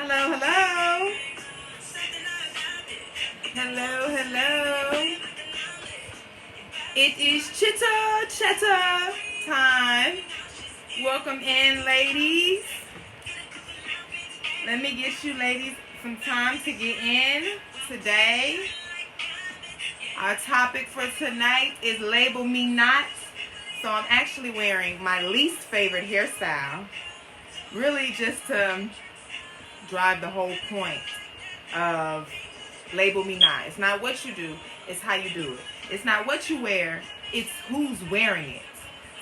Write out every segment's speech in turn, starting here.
Hello, hello. Hello, hello. It is Chitter time. Welcome in, ladies. Let me get you ladies some time to get in today. Our topic for tonight is Label Me Not. So I'm actually wearing my least favorite hairstyle. Really just to drive the whole point of Label Me Not. It's not what you do, it's how you do it. It's not what you wear, it's who's wearing it.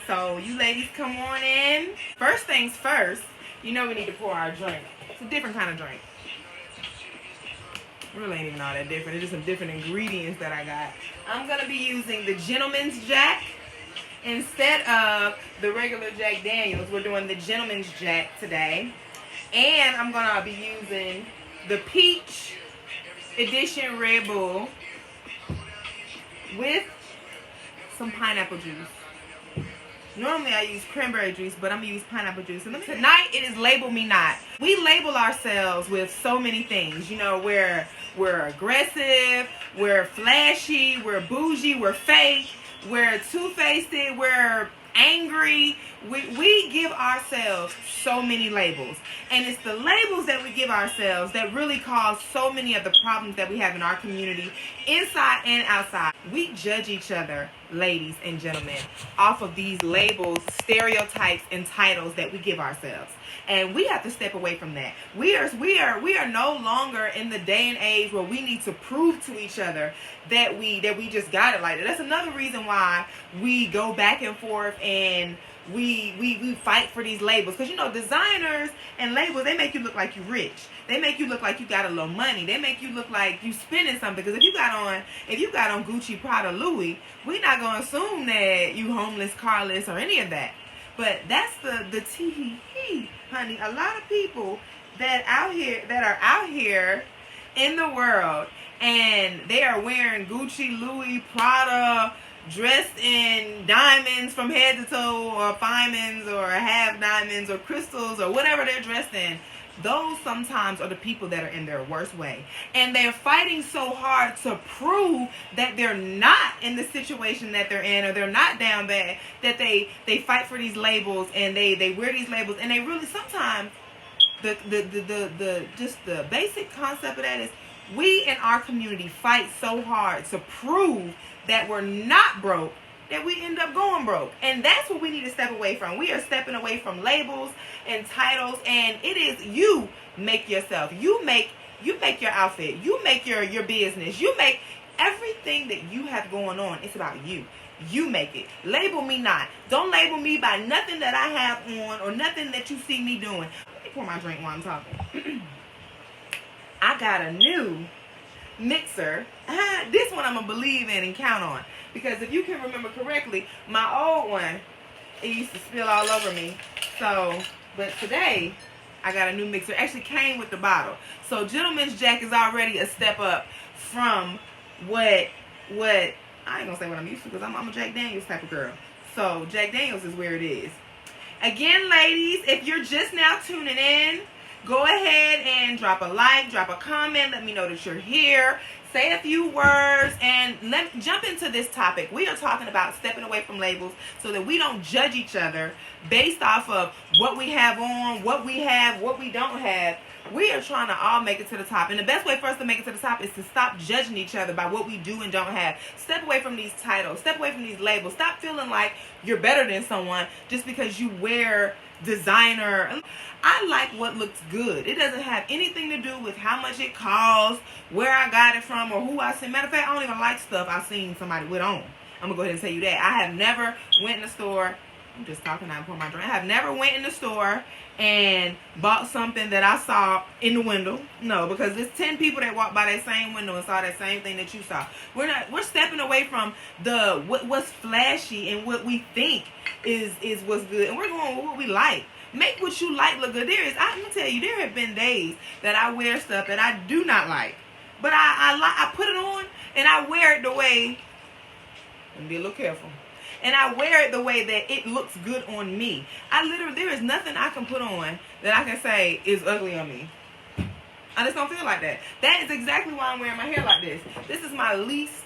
So you ladies come on in. First things first, you know we need to pour our drink. It's a different kind of drink. Really ain't even all that different. It's just some different ingredients that I got. I'm going to be using the Gentleman's Jack instead of the regular Jack Daniels. We're doing the Gentleman's Jack today. And I'm going to be using the Peach Edition Red Bull with some pineapple juice. Normally I use cranberry juice, but I'm going to use pineapple juice. And tonight it is Label Me Not. We label ourselves with so many things. You know, we're aggressive, we're flashy, we're bougie, we're fake, we're two-faced, we're angry. We give ourselves so many labels. And it's the labels that we give ourselves that really cause so many of the problems that we have in our community, inside and outside. We judge each other, ladies and gentlemen, off of these labels, stereotypes, and titles that we give ourselves. And we have to step away from that. We are no longer in the day and age where we need to prove to each other that we just got it like that. That's another reason why we go back and forth and we fight for these labels. Because, you know, designers and labels, they make you look like you're rich. They make you look like you got a little money. They make you look like you spending something. Because if you got on Gucci, Prada, Louis, we're not going to assume that you homeless, carless, or any of that. But that's the tee-hee-hee, honey. A lot of people that are out here in the world, and they are wearing Gucci, Louis, Prada, dressed in diamonds from head to toe, or diamonds, or half diamonds, or crystals, or whatever they're dressed in. Those sometimes are the people that are in their worst way. And they're fighting so hard to prove that they're not in the situation that they're in, or they're not down bad, that they fight for these labels, and they wear these labels, and they really sometimes the basic concept of that is we in our community fight so hard to prove that we're not broke that we end up going broke. And that's what we need to step away from. We are stepping away from labels and titles, and it is you make yourself. You make your outfit. You make your business. You make everything that you have going on. It's about you. You make it. Label me not. Don't label me by nothing that I have on or nothing that you see me doing. Let me pour my drink while I'm talking. I got a new mixer. This one I'm going to believe in and count on. Because if you can remember correctly, my old one, it used to spill all over me. So, but today, I got a new mixer. It actually came with the bottle. So, Gentleman's Jack is already a step up from what I ain't going to say what I'm used to, because I'm a Jack Daniels type of girl. So, Jack Daniels is where it is. Again, ladies, if you're just now tuning in, go ahead and drop a like, drop a comment, let me know that you're here. Say a few words, and jump into this topic. We are talking about stepping away from labels so that we don't judge each other based off of what we have on, what we have, what we don't have. We are trying to all make it to the top. And the best way for us to make it to the top is to stop judging each other by what we do and don't have. Step away from these titles. Step away from these labels. Stop feeling like you're better than someone just because you wear designer. I like what looks good. It doesn't have anything to do with how much it costs, where I got it from, or who I seen. Matter of fact, I don't even like stuff I've seen somebody with on. I'm going to go ahead and tell you that. I have never went in the store. I'm just talking now before my drink. I have never went in the store and bought something that I saw in the window. No, because there's 10 people that walked by that same window and saw that same thing that you saw. We're stepping away from what's flashy and what we think is what's good, and we're going with what we like. Make what you like look good. I'm gonna tell you, there have been days that I wear stuff that I do not like, but I put it on and I wear it the way. Let me be a little careful. And I wear it the way that it looks good on me. There is nothing I can put on that I can say is ugly on me. I just don't feel like that. That is exactly why I'm wearing my hair like this. This is my least,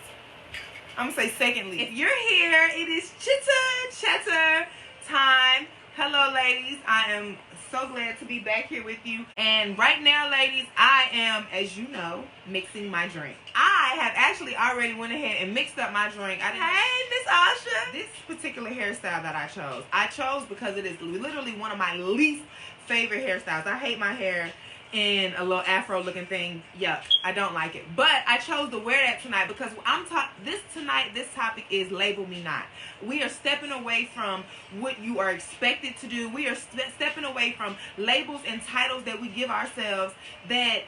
I'm going to say second least. If you're here, it is Chitter time. Hello, ladies. I am so glad to be back here with you. And right now, ladies, I am, as you know, mixing my drink. I have actually already went ahead and mixed up my drink. Hey, Miss Asha. This particular hairstyle that I chose because it is literally one of my least favorite hairstyles. I hate my hair in a little afro looking thing. Yuck, I don't like it. But I chose to wear that tonight because this topic is label me not. We are stepping away from what you are expected to do. We are stepping away from labels and titles that we give ourselves that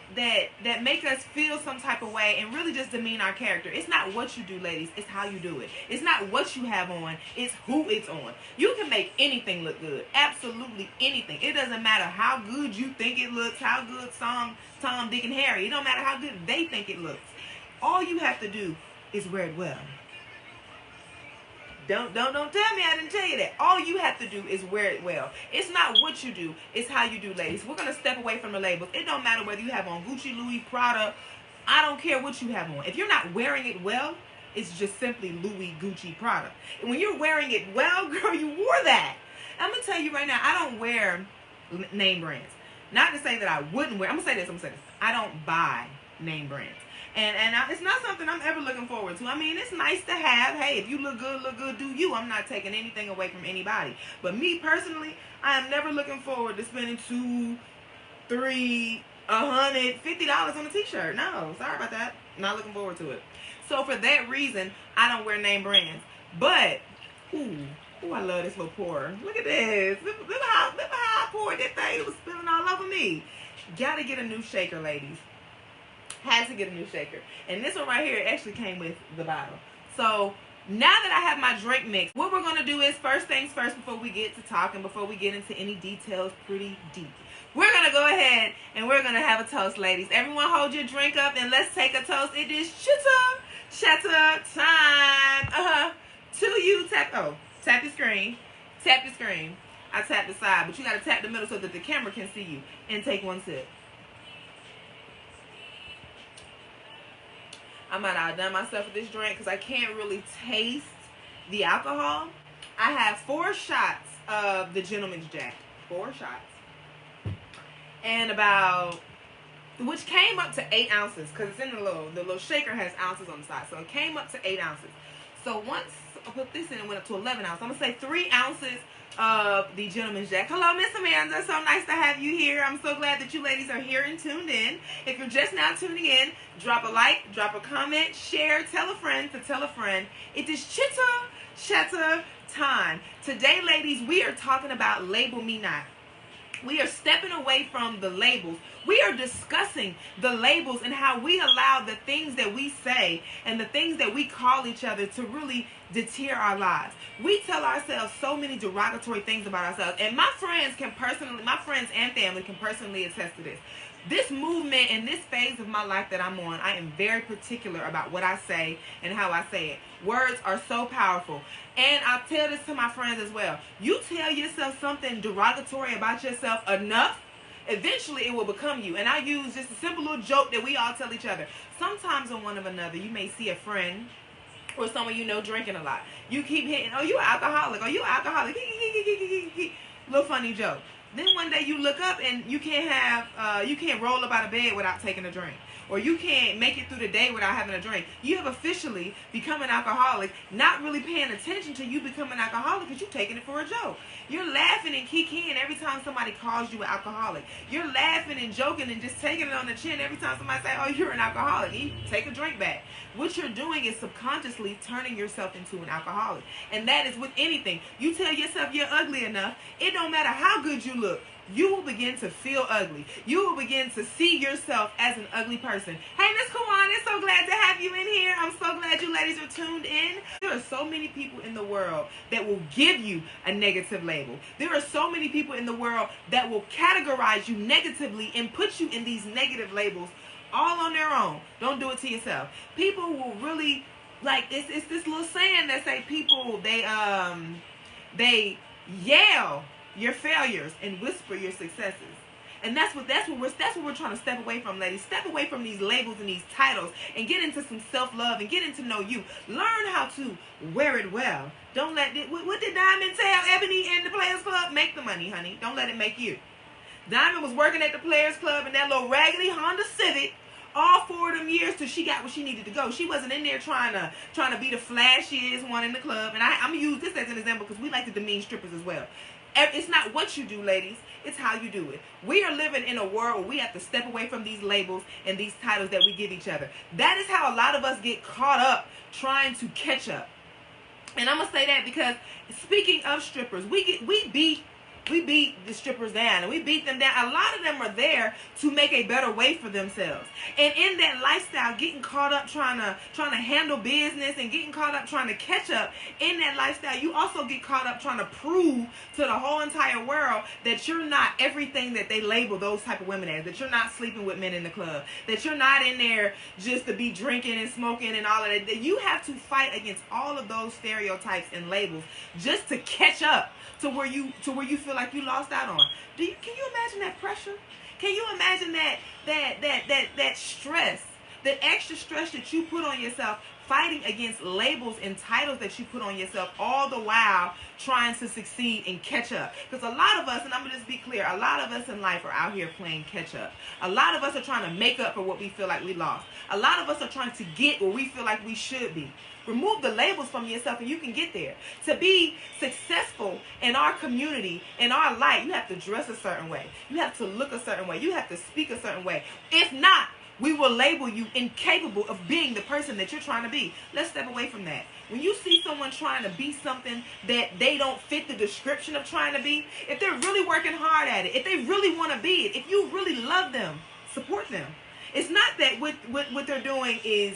make us feel some type of way and really just demean our character. It's not what you do, ladies, it's how you do it. It's not what you have on, it's who it's on. You can make anything look good. Absolutely anything. It doesn't matter how good you think it looks, how good Tom, Dick, and Harry. It don't matter how good they think it looks. All you have to do is wear it well. Don't tell me I didn't tell you that. All you have to do is wear it well. It's not what you do, it's how you do, ladies. We're going to step away from the labels. It don't matter whether you have on Gucci, Louis, Prada. I don't care what you have on. If you're not wearing it well, it's just simply Louis, Gucci, Prada. And when you're wearing it well, girl, you wore that. I'm going to tell you right now, I don't wear name brands. Not to say that I wouldn't wear. I'm going to say this. I don't buy name brands. And it's not something I'm ever looking forward to. I mean, it's nice to have. Hey, if you look good, do you. I'm not taking anything away from anybody. But me personally, I am never looking forward to spending $200, $300, $150 on a t-shirt. No, sorry about that. Not looking forward to it. So for that reason, I don't wear name brands. But, ooh, I love this little pour. Look at this. Look how I poured that thing. It was spilling all over me. Gotta get a new shaker, ladies. Had to get a new shaker. And this one right here actually came with the bottle. So now that I have my drink mix, what we're going to do is, first things first, before we get to talking, before we get into any details pretty deep, we're going to go ahead and we're going to have a toast, ladies. Everyone hold your drink up and let's take a toast. It is Chitter time. To you. Tap your screen. Tap your screen. I tap the side, but you got to tap the middle so that the camera can see you. And take one sip. I might have outdone myself with this drink because I can't really taste the alcohol. I have 4 shots of the Gentleman's Jack. 4 shots. And which came up to 8 ounces because it's in the little shaker has ounces on the side. So it came up to 8 ounces. So once I put this in, it went up to 11 ounces. I'm going to say 3 ounces of the Gentleman's Jack. Hello, Miss Amanda. So nice to have you here. I'm so glad that you ladies are here and tuned in. If you're just now tuning in, drop a like, drop a comment, share, tell a friend to tell a friend. It is Chitter time. Today, ladies, we are talking about label me not. We are stepping away from the labels. We are discussing the labels and how we allow the things that we say and the things that we call each other to really deter our lives. We tell ourselves so many derogatory things about ourselves. And my friends and family can personally attest to this. This movement and this phase of my life that I'm on, I am very particular about what I say and how I say it. Words are so powerful. And I tell this to my friends as well. You tell yourself something derogatory about yourself enough, eventually it will become you. And I use just a simple little joke that we all tell each other. Sometimes on one of another, you may see a friend or someone you know drinking a lot. You keep hitting, oh, you an alcoholic. Oh, you an alcoholic. Little funny joke. Then one day you look up and you can't roll up out of bed without taking a drink. Or you can't make it through the day without having a drink. You have officially become an alcoholic, not really paying attention to you becoming an alcoholic because you're taking it for a joke. You're laughing and kicking every time somebody calls you an alcoholic. You're laughing and joking and just taking it on the chin every time somebody says, oh, you're an alcoholic. You take a drink back. What you're doing is subconsciously turning yourself into an alcoholic. And that is with anything. You tell yourself you're ugly enough, it don't matter how good you look. You will begin to feel ugly. You will begin to see yourself as an ugly person. Hey, Miss Kawan, it's so glad to have you in here. I'm so glad you ladies are tuned in. There are so many people in the world that will give you a negative label. There are so many people in the world that will categorize you negatively and put you in these negative labels all on their own. Don't do it to yourself. People will really, like, it's this little saying that say people, they yell your failures and whisper your successes. And that's what we're trying to step away from, ladies. Step away from these labels and these titles and get into some self-love and get into know you. Learn how to wear it well. Don't let it, what did Diamond tell Ebony in the Players Club? Make the money, honey. Don't let it make you. Diamond was working at the Players Club in that little raggedy Honda Civic all 4 of them years till she got where she needed to go. She wasn't in there trying to be the flashiest one in the club. And I'm going to use this as an example because we like to demean strippers as well. It's not what you do, ladies. It's how you do it. We are living in a world where we have to step away from these labels and these titles that we give each other. That is how a lot of us get caught up trying to catch up. And I'm going to say that because speaking of strippers, we beat the strippers down and we beat them down. A lot of them are there to make a better way for themselves. And in that lifestyle, getting caught up trying to handle business and getting caught up trying to catch up in that lifestyle, you also get caught up trying to prove to the whole entire world that you're not everything that they label those type of women as, that you're not sleeping with men in the club, that you're not in there just to be drinking and smoking and all of that. That you have to fight against all of those stereotypes and labels just to catch up to where you feel like you lost out on. Can you imagine that pressure? Can you imagine that stress, that extra stress that you put on yourself, fighting against labels and titles that you put on yourself, all the while trying to succeed and catch up? Because a lot of us, and I'm going to just be clear, a lot of us in life are out here playing catch up. A lot of us are trying to make up for what we feel like we lost. A lot of us are trying to get where we feel like we should be. Remove the labels from yourself and you can get there. To be successful in our community, in our life, you have to dress a certain way. You have to look a certain way. You have to speak a certain way. If not, we will label you incapable of being the person that you're trying to be. Let's step away from that. When you see someone trying to be something that they don't fit the description of trying to be, if they're really working hard at it, if they really want to be it, if you really love them, support them. It's not that what they're doing is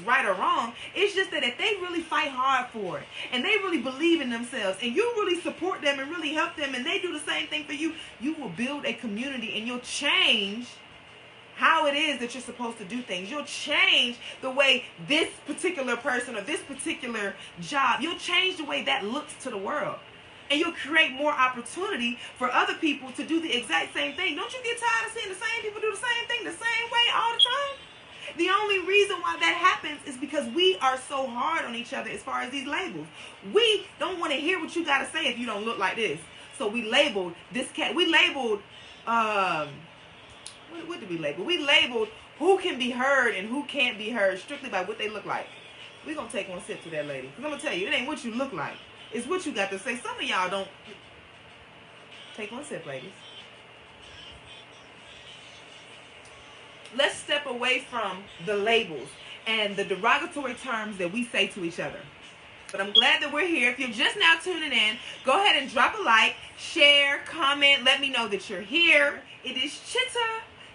right or wrong. It's just that if they really fight hard for it and they really believe in themselves and you really support them and really help them and they do the same thing for you, you will build a community and you'll change how it is that you're supposed to do things. You'll change the way this particular person or this particular job, you'll change the way that looks to the world. And you'll create more opportunity for other people to do the exact same thing. Don't you get tired of seeing the same people do the same thing the same way all the time? The only reason why that happens is because we are so hard on each other as far as these labels. We don't want to hear what you got to say if you don't look like this. So we labeled this cat. We labeled, what did we label? We labeled who can be heard and who can't be heard strictly by what they look like. We're going to take one sip to that lady. Because I'm going to tell you, it ain't what you look like. It's what you got to say. Some of y'all don't. Take one sip, ladies. Let's step away from the labels and the derogatory terms that we say to each other. But I'm glad that we're here. If you're just now tuning in, go ahead and drop a like, share, comment. Let me know that you're here. It is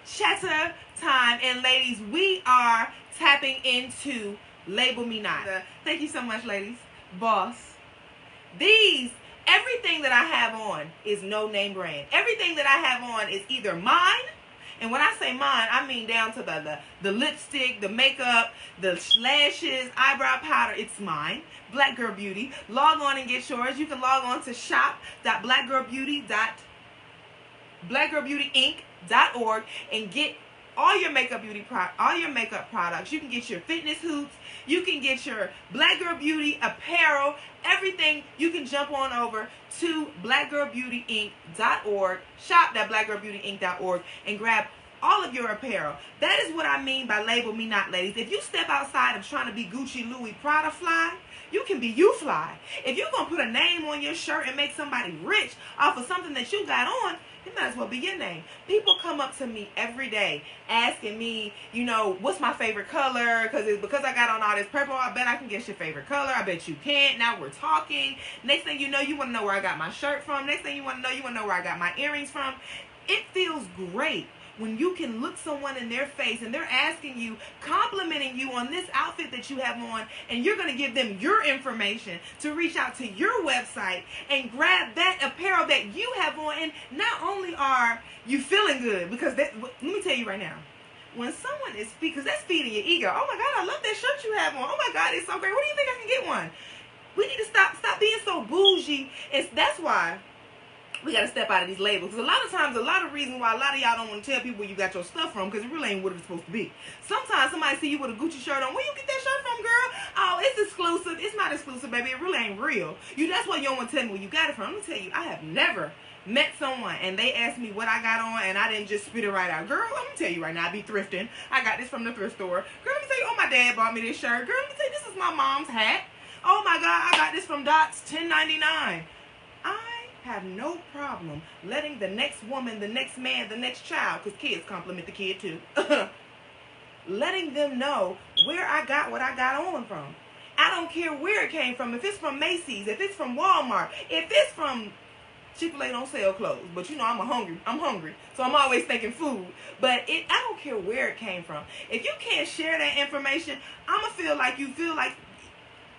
Chatter time. And ladies, we are tapping into Label Me Not. Thank you so much, ladies. Boss. Everything that I have on is no name brand. Everything that I have on is either mine, and when I say mine, I mean down to the lipstick, the makeup, the lashes, eyebrow powder, it's mine. Black Girl Beauty. Log on and get yours. You can log on to shop.blackgirlbeautyinc.org and get all your makeup products. You can get your fitness hoops. You can get your Black Girl Beauty apparel, everything. You can jump on over to blackgirlbeautyinc.org, shop.blackgirlbeautyinc.org, and grab all of your apparel. That is what I mean by label me not, ladies. If you step outside of trying to be Gucci, Louis, Prada fly, you can be you fly. If you're going to put a name on your shirt and make somebody rich off of something that you got on, it might as well be your name. People come up to me every day asking me, what's my favorite color? Because I got on all this purple, I bet I can guess your favorite color. I bet you can't. Now we're talking. Next thing you know, you want to know where I got my shirt from. Next thing you want to know where I got my earrings from. It feels great when you can look someone in their face and they're asking you, complimenting you on this outfit that you have on, and you're going to give them your information to reach out to your website and grab that apparel that you have on. And not only are you feeling good, because let me tell you right now, when someone is because that's feeding your ego. Oh my God, I love that shirt you have on. Oh my God, it's so great. Where do you think I can get one? We need to stop being so bougie. That's why We got to step out of these labels. Because a lot of times, a lot of reasons why a lot of y'all don't want to tell people where you got your stuff from, because it really ain't what it's supposed to be. Sometimes somebody see you with a Gucci shirt on. Where you get that shirt from, girl? Oh, it's exclusive. It's not exclusive, baby. It really ain't real. That's why you don't want to tell me where you got it from. Let me tell you, I have never met someone and they asked me what I got on and I didn't just spit it right out. Girl, let me tell you right now, I be thrifting. I got this from the thrift store. Girl, let me tell you, oh, my dad bought me this shirt. Girl, let me tell you, this is my mom's hat. Oh my God, I got this from Dots, $10.99. I have no problem letting the next woman, the next man, the next child, because kids compliment the kid too, letting them know where I got what I got on from. I don't care where it came from. If it's from Macy's, if it's from Walmart, if it's from Chick-fil-A, don't sell clothes, but you know I'm hungry, so I'm always thinking food. But I don't care where it came from. If you can't share that information, I'ma feel like you feel like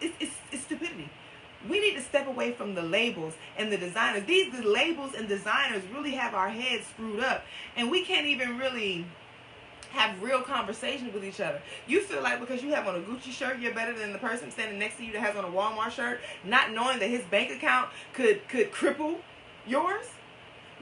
it's stupidity. We need to step away from the labels and the designers. The labels and designers really have our heads screwed up, and we can't even really have real conversations with each other. You feel like because you have on a Gucci shirt, you're better than the person standing next to you that has on a Walmart shirt, not knowing that his bank account could cripple yours.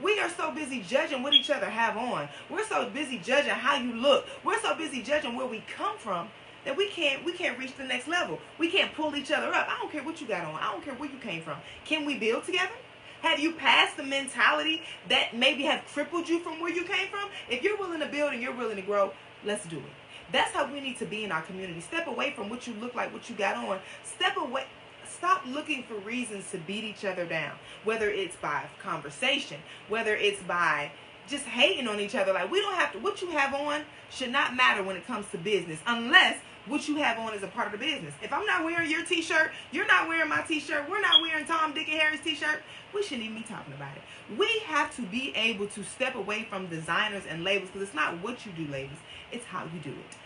We are so busy judging what each other have on. We're so busy judging how you look. We're so busy judging where we come from that we can't reach the next level. We can't pull each other up. I don't care what you got on. I don't care where you came from. Can we build together? Have you passed the mentality that maybe have crippled you from where you came from? If you're willing to build and you're willing to grow, let's do it. That's how we need to be in our community. Step away from what you look like, what you got on. Step away. Stop looking for reasons to beat each other down. Whether it's by conversation, whether it's by just hating on each other. Like, we don't have to, what you have on should not matter when it comes to business, unless what you have on is a part of the business. If I'm not wearing your t-shirt, you're not wearing my t-shirt, we're not wearing Tom, Dick, and Harry's t-shirt, we shouldn't even be talking about it. We have to be able to step away from designers and labels, because it's not what you do, ladies, it's how you do it.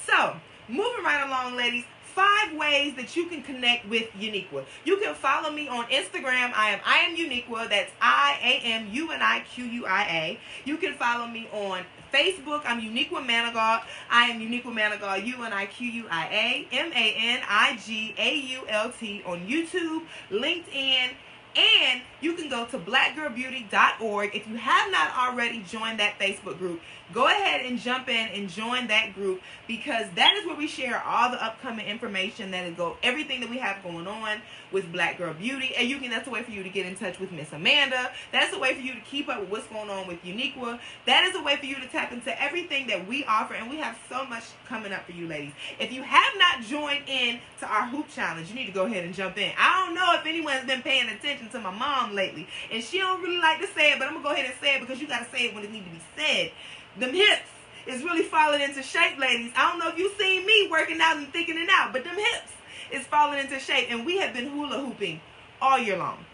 So, moving right along, ladies, 5 ways that you can connect with Uniquia. You can follow me on Instagram. I am Uniquia. That's IAMUNIQUIA. You can follow me on Facebook. I'm Uniquia Manigault. I am Uniquia Manigault, UNIQUIA, MANIGAULT on YouTube, LinkedIn, and you can go to blackgirlbeauty.org. If you have not already joined that Facebook group, go ahead and jump in and join that group, because that is where we share all the upcoming information, everything that we have going on with Black Girl Beauty. And that's a way for you to get in touch with Miss Amanda. That's a way for you to keep up with what's going on with Uniquia. That is a way for you to tap into everything that we offer, and we have so much coming up for you, ladies. If you have not joined in to our hoop challenge, you need to go ahead and jump in. I don't know if anyone's been paying attention to my mom lately, and she don't really like to say it, but I'm gonna go ahead and say it, because you gotta say it when it needs to be said. Them hips is really falling into shape, ladies. I don't know if you've seen me working out and thinking it out, but them hips is falling into shape, and we have been hula hooping all year long.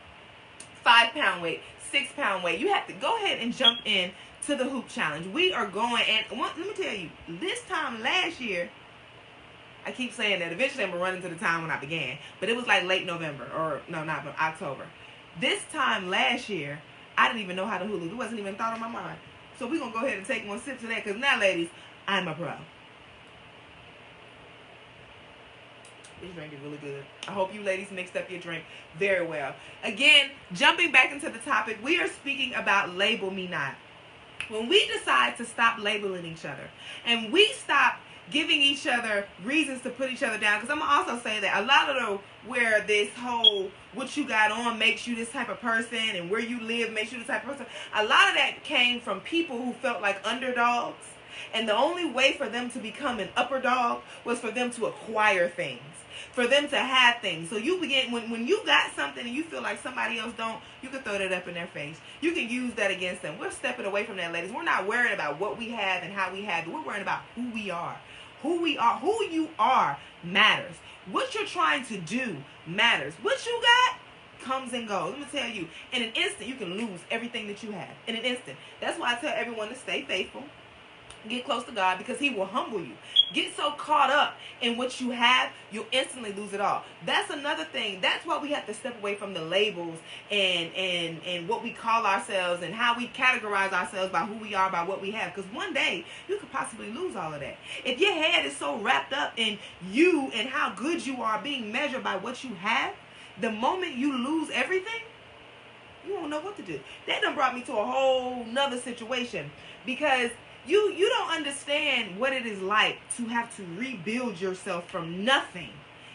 5-pound weight, 6-pound weight. You have to go ahead and jump in to the hoop challenge. We are going, and let me tell you, this time last year, I keep saying that eventually I'm gonna run into the time when I began, but it was like late November, or no, not October. This time last year, I didn't even know how to hula. It wasn't even a thought on my mind. So we're going to go ahead and take one sip to that, because now, ladies, I'm a pro. This drink is really good. I hope you ladies mixed up your drink very well. Again, jumping back into the topic, we are speaking about label me not. When we decide to stop labeling each other, and we stop giving each other reasons to put each other down, because I'm going to also say that a lot of where this whole what you got on makes you this type of person, and where you live makes you this type of person, a lot of that came from people who felt like underdogs, and the only way for them to become an upper dog was for them to acquire things, for them to have things. So you begin, when you got something and you feel like somebody else don't, you can throw that up in their face. You can use that against them. We're stepping away from that, ladies. We're not worried about what we have and how we have it. We're worried about who we are. Who we are, who you are matters. What you're trying to do matters. What you got comes and goes. Let me tell you, in an instant, you can lose everything that you have. In an instant. That's why I tell everyone to stay faithful. Get close to God, because He will humble you. Get so caught up in what you have, you'll instantly lose it all. That's another thing. That's why we have to step away from the labels and what we call ourselves and how we categorize ourselves by who we are, by what we have. Because one day, you could possibly lose all of that. If your head is so wrapped up in you and how good you are being measured by what you have, the moment you lose everything, You won't know what to do. That done brought me to a whole nother situation, because you don't understand what it is like to have to rebuild yourself from nothing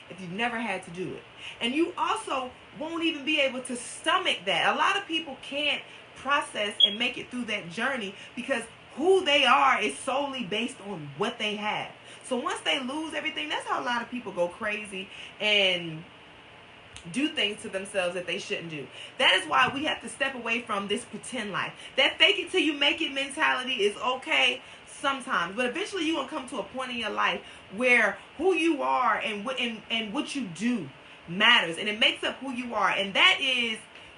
if you've never had to do it. And you also won't even be able to stomach that. A lot of people can't process and make it through that journey because who they are is solely based on what they have. So once they lose everything, that's how a lot of people go crazy and do things to themselves that they shouldn't do. That is why we have to step away from this pretend life. That fake it till you make it mentality is okay sometimes, but eventually you're going to come to a point in your life where who you are and what you do matters, and it makes up who you are. And that is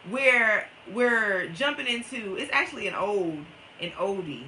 where we're jumping into. It's actually an oldie,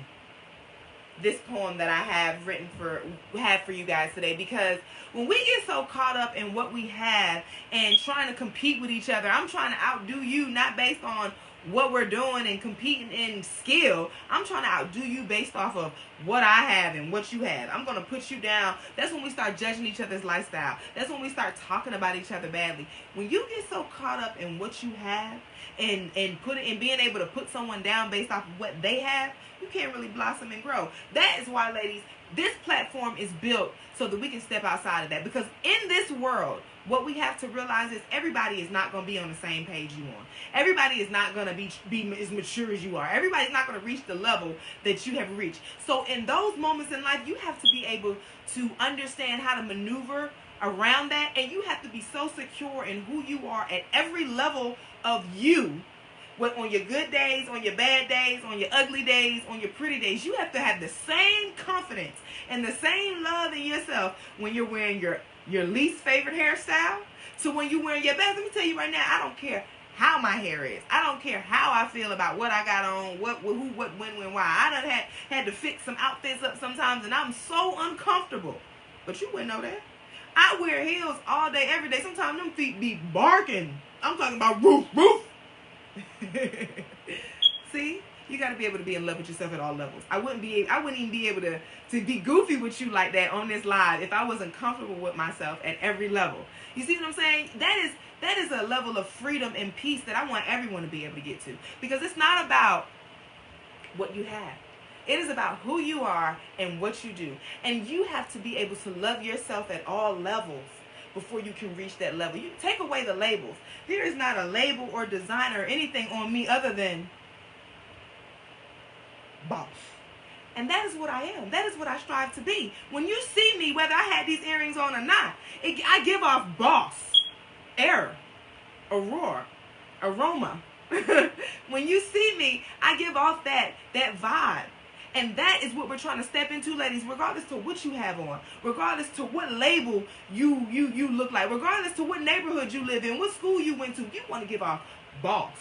this poem that I have written for you guys today, because when we get so caught up in what we have and trying to compete with each other, I'm trying to outdo you, not based on what we're doing and competing in skill. I'm trying to outdo you based off of what I have and what you have. I'm going to put you down. That's when we start judging each other's lifestyle. That's when we start talking about each other badly. When you get so caught up in what you have and being able to put someone down based off of what they have, you can't really blossom and grow. That is why, ladies, this platform is built so that we can step outside of that. Because in this world, what we have to realize is everybody is not going to be on the same page you on. Everybody is not going to be as mature as you are. Everybody's not going to reach the level that you have reached. So in those moments in life, you have to be able to understand how to maneuver around that. And you have to be so secure in who you are at every level of you. On your good days, on your bad days, on your ugly days, on your pretty days, you have to have the same confidence and the same love in yourself when you're wearing your least favorite hairstyle to when you're wearing your best. Let me tell you right now, I don't care how my hair is. I don't care how I feel about what I got on, who, what, when, why. I done had to fix some outfits up sometimes, and I'm so uncomfortable. But you wouldn't know that. I wear heels all day, every day. Sometimes them feet be barking. I'm talking about roof. See, you got to be able to be in love with yourself at all levels. I wouldn't even be able to be goofy with you like that on this live if I wasn't comfortable with myself at every level. You see what I'm saying? That is a level of freedom and peace that I want everyone to be able to get to, because it's not about what you have. It is about who you are and what you do. And you have to be able to love yourself at all levels before you can reach that level. You take away the labels. There is not a label or design or anything on me other than boss. And that is what I am. That is what I strive to be. When you see me, whether I had these earrings on or not, I give off boss, air, aurora, aroma. When you see me, I give off that vibe. And that is what we're trying to step into, ladies, regardless to what you have on, regardless to what label you look like, regardless to what neighborhood you live in, what school you went to. You want to give off boss.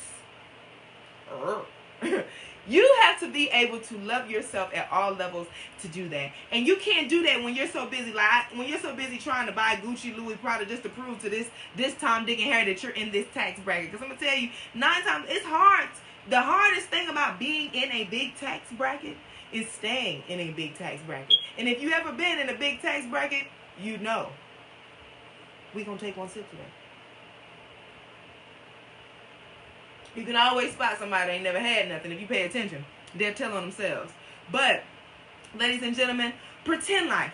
You have to be able to love yourself at all levels to do that. And you can't do that when you're so busy. When you're so busy trying to buy Gucci, Louis, Prada just to prove to this Tom, Dick, and Harry that you're in this tax bracket. Because I'm going to tell you, 9 times, it's hard. The hardest thing about being in a big tax bracket is staying in a big tax bracket. And if you ever been in a big tax bracket, you know. We're going to take one sip today. You can always spot somebody that ain't never had nothing. If you pay attention, they're telling themselves. But, ladies and gentlemen, pretend life.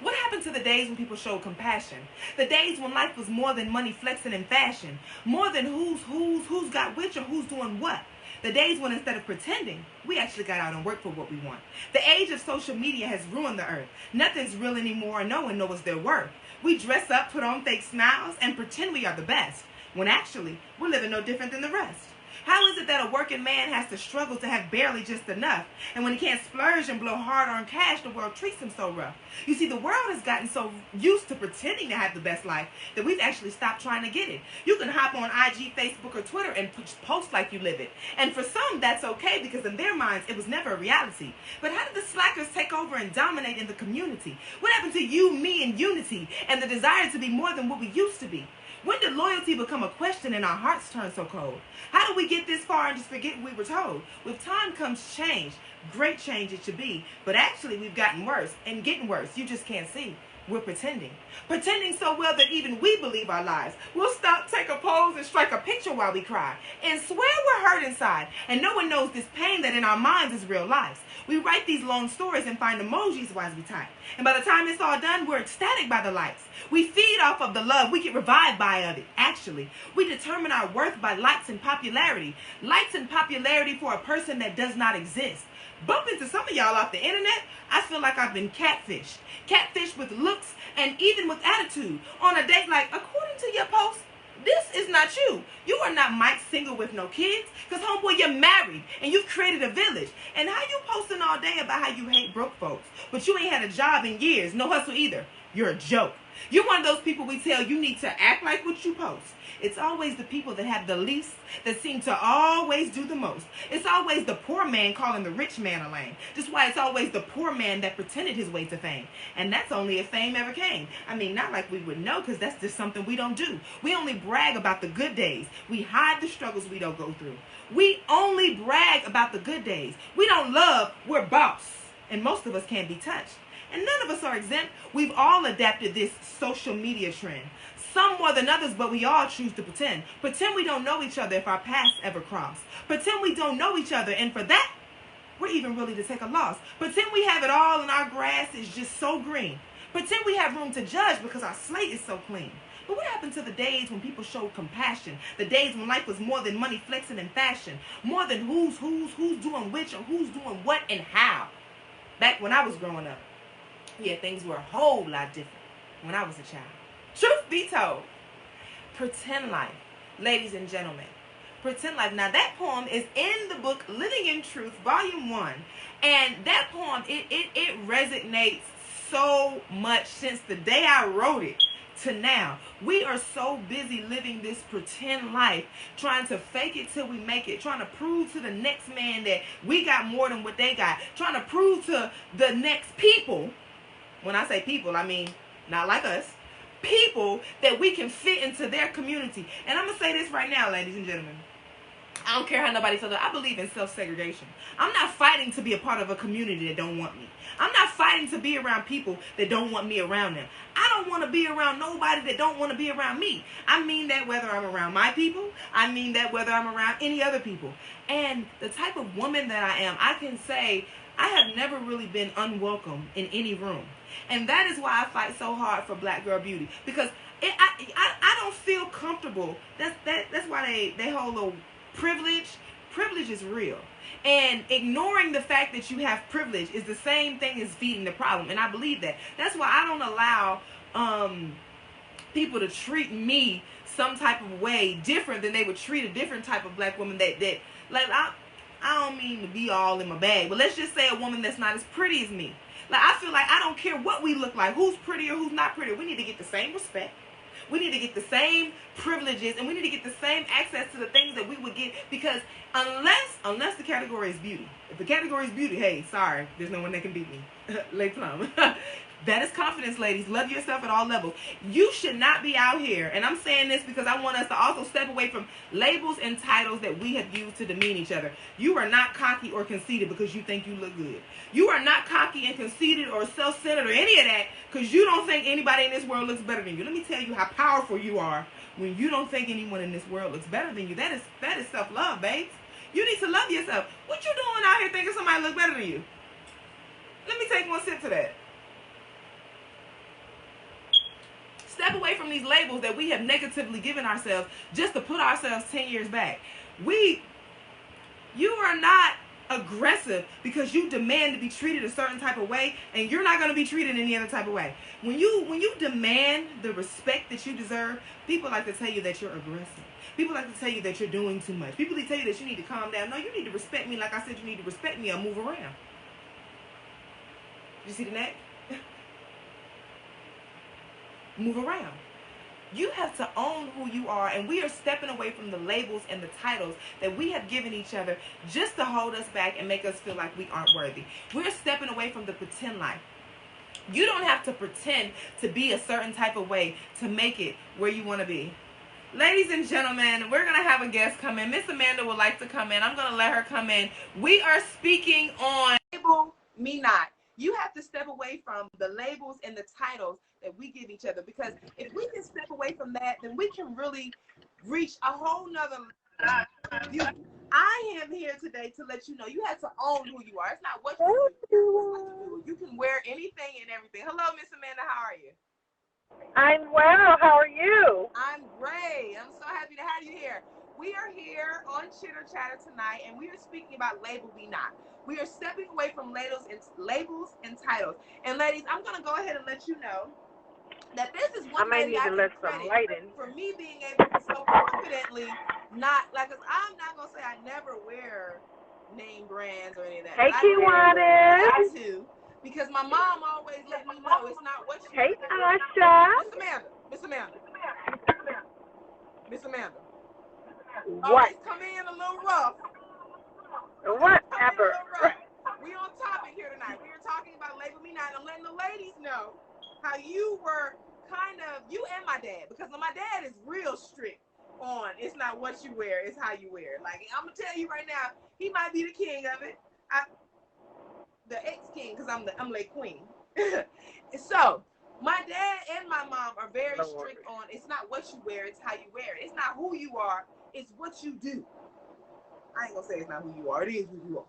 What happened to the days when people showed compassion? The days when life was more than money, flexing, and fashion. More than who's got which or who's doing what. The days when instead of pretending, we actually got out and worked for what we want. The age of social media has ruined the earth. Nothing's real anymore and no one knows their worth. We dress up, put on fake smiles, and pretend we are the best, when actually, we're living no different than the rest. How is it that a working man has to struggle to have barely just enough? And when he can't splurge and blow hard-earned cash, the world treats him so rough. You see, the world has gotten so used to pretending to have the best life that we've actually stopped trying to get it. You can hop on IG, Facebook, or Twitter and post like you live it. And for some, that's okay because in their minds, it was never a reality. But how did the slackers take over and dominate in the community? What happened to you, me, and unity, and the desire to be more than what we used to be? When did loyalty become a question and our hearts turn so cold? How did we get this far and just forget what we were told? With time comes change. Great change it should be. But actually, we've gotten worse and getting worse. You just can't see. We're pretending. Pretending so well that even we believe our lies. We'll stop, take a pose, and strike a picture while we cry. And swear we're hurt inside. And no one knows this pain that in our minds is real lives. We write these long stories and find emojis while we type. And by the time it's all done, we're ecstatic by the likes. We feed off of the love. We get revived by it, actually. We determine our worth by likes and popularity. Likes and popularity for a person that does not exist. Bump into some of y'all off the internet, I feel like I've been catfished. Catfished with looks and even with attitude. On a date like, according to your post, this is not you. You are not Mike single with no kids. Because, homeboy, you're married and you've created a village. And how you posting all day about how you hate broke folks, but you ain't had a job in years, no hustle either. You're a joke. You're one of those people we tell you need to act like what you post. It's always the people that have the least that seem to always do the most. It's always the poor man calling the rich man a lame. Just why it's always the poor man that pretended his way to fame. And that's only if fame ever came. I mean, not like we would know, because that's just something we don't do. We only brag about the good days. We hide the struggles we don't go through. We only brag about the good days. We don't love, we're boss. And most of us can't be touched. And none of us are exempt. We've all adapted this social media trend. Some more than others, but we all choose to pretend. Pretend we don't know each other if our paths ever cross. Pretend we don't know each other, and for that, we're even willing to take a loss. Pretend we have it all and our grass is just so green. Pretend we have room to judge because our slate is so clean. But what happened to the days when people showed compassion? The days when life was more than money, flexing, and fashion. More than who's doing which, or who's doing what and how. Back when I was growing up, yeah, things were a whole lot different when I was a child. Truth be told, pretend life, ladies and gentlemen, pretend life. Now that poem is in the book Living in Truth, Volume 1. And that poem, it resonates so much since the day I wrote it to now. We are so busy living this pretend life, trying to fake it till we make it, trying to prove to the next man that we got more than what they got, trying to prove to the next people. When I say people, I mean not like us. People that we can fit into their community. And I'm going to say this right now, ladies and gentlemen. I don't care how nobody says it. I believe in self-segregation. I'm not fighting to be a part of a community that don't want me. I'm not fighting to be around people that don't want me around them. I don't want to be around nobody that don't want to be around me. I mean that whether I'm around my people. I mean that whether I'm around any other people. And the type of woman that I am, I can say I have never really been unwelcome in any room. And that is why I fight so hard for black girl beauty. Because I don't feel comfortable. That's why they hold a privilege. Privilege is real. And ignoring the fact that you have privilege is the same thing as feeding the problem. And I believe that. That's why I don't allow people to treat me some type of way different than they would treat a different type of black woman that like I don't mean to be all in my bag, but let's just say a woman that's not as pretty as me. Like, I feel like I don't care what we look like, who's pretty or who's not pretty. We need to get the same respect. We need to get the same privileges, and we need to get the same access to the things that we would get, because unless the category is beauty. If the category is beauty, hey, sorry, there's no one that can beat me. Lay plum. That is confidence, ladies. Love yourself at all levels. You should not be out here, and I'm saying this because I want us to also step away from labels and titles that we have used to demean each other. You are not cocky or conceited because you think you look good. You are not cocky and conceited or self-centered or any of that because you don't think anybody in this world looks better than you. Let me tell you how powerful you are when you don't think anyone in this world looks better than you. That is self-love, babes. You need to love yourself. What you doing out here thinking somebody looks better than you? Let me take one sip to that. Step away from these labels that we have negatively given ourselves just to put ourselves 10 years back. You are not aggressive because you demand to be treated a certain type of way, and you're not going to be treated any other type of way. When you demand the respect that you deserve, people like to tell you that you're aggressive. People like to tell you that you're doing too much. People tell you that you need to calm down. No, you need to respect me like I said you need to respect me or move around. You see the neck? Move around. You have to own who you are, and we are stepping away from the labels and the titles that we have given each other just to hold us back and make us feel like we aren't worthy. We're stepping away from the pretend life. You don't have to pretend to be a certain type of way to make it where you want to be. Ladies and gentlemen, we're going to have a guest come in. Miss Amanda would like to come in. I'm going to let her come in. We are speaking on Label Me Not. You have to step away from the labels and the titles that we give each other, because if we can step away from that, then we can really reach a whole nother you. I am here today to let you know you have to own who you are. It's not what you do, it's what you do. You can wear anything and everything. Hello, Miss Amanda, how are you? I'm well. How are you? I'm great. I'm so happy to have you here. We are here on Chitter Chatter tonight, and we are speaking about Label Be Not. We are stepping away from labels and titles. And ladies, I'm going to go ahead and let you know that this is one lady I can credit for me being able to so confidently not, like, cause I'm not going to say I never wear name brands or any of that. Hey, Kiwanis. I do. Because my mom always let me know it's not what you Hey, Tasha. Miss Amanda. What? Always come in a little rough. Whatever. We on topic here tonight. We are talking about Label Me Not. I'm letting the ladies know how you were kind of, you and my dad, because my dad is real strict on it's not what you wear, it's how you wear it. Like, I'm going to tell you right now, he might be the king of it. The ex-king, because I'm like queen. So my dad and my mom are very strict on it's not what you wear, it's how you wear it. It's not who you are, it's what you do. I ain't gonna say it's not who you are, it is who you are.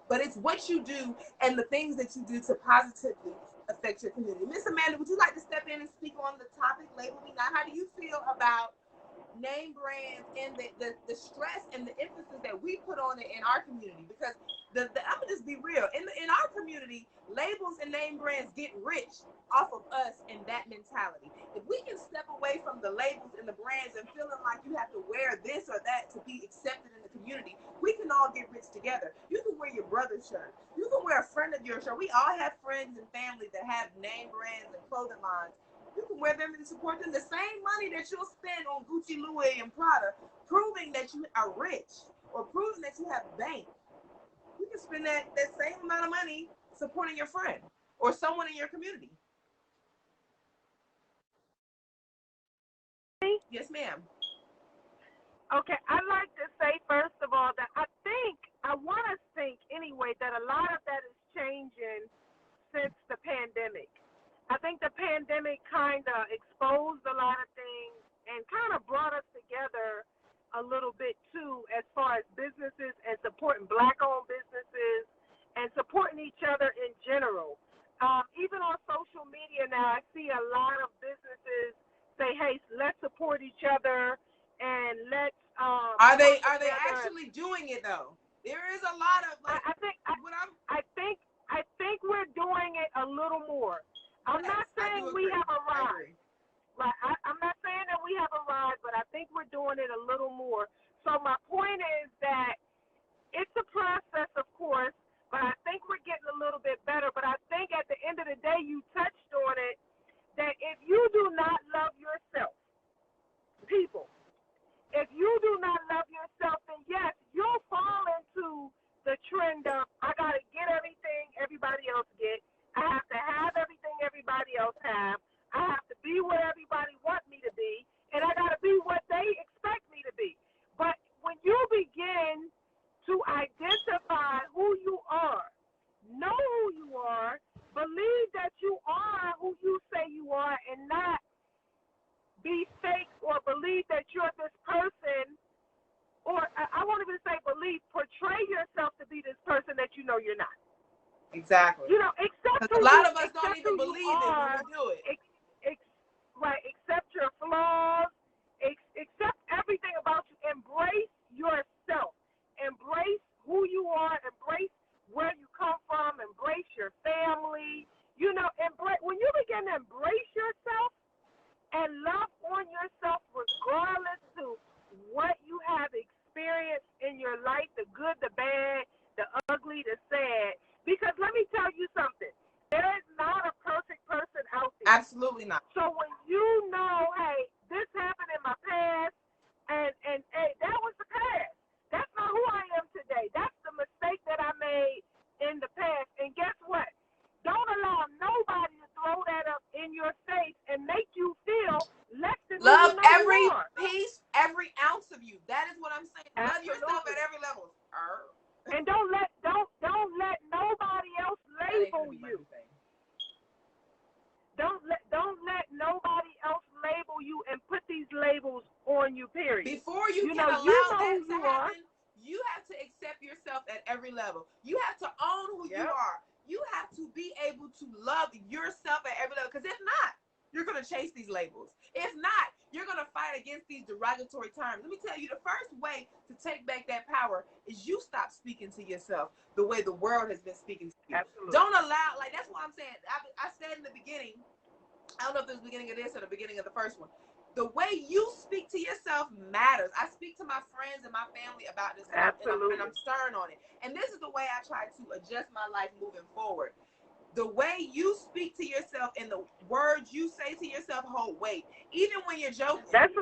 But it's what you do and the things that you do to positively affect your community. Miss Amanda, would you like to step in and speak on the topic, Label Me Not? How do you feel about name brands and the stress and the emphasis that we put on it in our community? Because I'm gonna just be real. In our community, labels and name brands get rich off of us and that mentality. If we can step away from the labels and the brands and feeling like you have to wear this or that to be accepted in the community, we can all get rich together. You can wear your brother's shirt. You can wear a friend of your shirt. We all have friends and family that have name brands and clothing lines. You can wear them and support them. The same money that you'll spend on Gucci, Louis, and Prada, proving that you are rich or proving that you have bank, you can spend that same amount of money supporting your friend or someone in your community. Yes, ma'am. Okay, I'd like to say, first of all, that I want to think anyway, that a lot of that is changing since the pandemic. I think the pandemic kind of exposed a lot of things and kind of brought us together a little bit, too, as far as businesses and supporting Black-owned businesses and supporting each other in general. Even on social media now, I see a lot of businesses say, hey, let's support each other and let's are they actually doing it though? There is a lot of like, I think we're doing it a little more. I'm not saying we have arrived. Right, I'm not saying that we have arrived, but I think we're doing it a little more. So my point is that it's a process, of course, but I think we're getting a little bit better. But I think at the end of the day, you touched on it, that if you do not love yourself, people, if you do not love yourself, then yes, you'll fall into the trend of, I got to get everything everybody else get. I have to have everything everybody else have. I have to be what everybody wants me to be, and I got to be what they expect me to be. But when you begin to identify who you are, know who you are, believe that you are who you say you are, and not be fake or believe that you're this person, or I won't even say believe, portray yourself to be this person that you know you're not. Exactly. You know, accept a lot of us don't even believe it when we do it. Right, accept your flaws, accept everything about you. Embrace yourself. Embrace who you are. Embrace where you come from. Embrace your family. You know, when you begin to embrace yourself and love on yourself regardless to what you have experienced in your life, the good, the bad, the ugly, the sad. Because let me tell you something. There is not a perfect person out there. Absolutely not. So when you know, hey, this happened in my past, and hey, that was the past. That's not who I am today. That's the mistake that I made in the past. And guess what? Don't allow nobody to throw that up in your face and make you feel less than love who you know every you are. piece, every ounce of you. That is what I'm saying. Absolutely. Love yourself at every level. And don't let nobody else label you. labels on you, period. Before you can allow that to happen, you have to accept yourself at every level. You have to own who you are. You have to be able to love yourself at every level. Because if not, you're going to chase these labels. If not, you're going to fight against these derogatory terms. Let me tell you, the first way to take back that power is you stop speaking to yourself the way the world has been speaking to you. Absolutely. Don't allow, like, that's what I'm saying. I said in the beginning, I don't know if it was the beginning of this or the beginning of the first one. The way you speak to yourself matters. I speak to my friends and my family about this, and I'm stern on it. And this is the way I try to adjust my life moving forward. The way you speak to yourself and the words you say to yourself hold weight. Even when you're joking. That's